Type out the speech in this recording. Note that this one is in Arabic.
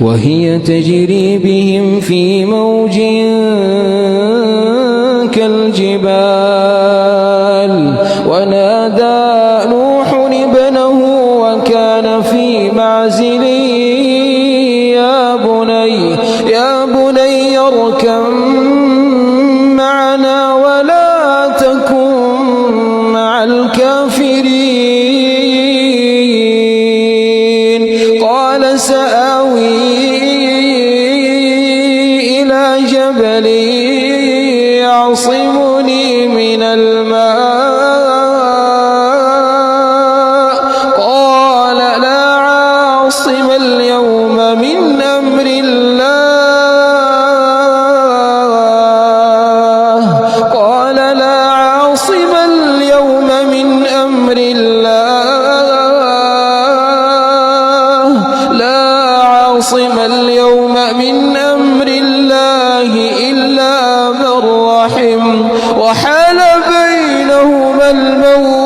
وهي تجري بهم في موج كالجبال ونادى نوح ابنه وكان في معزل يا بني اركب معنا ولا تكن مع الكافرين قال سآوي إلى جبل يعصمني من الماء قال لا عاصم اليوم من أمر الله قال لا عاصم اليوم من أمر الله لا عاصم اليوم من أمر الله إلا من رحم وحال بينهما الموت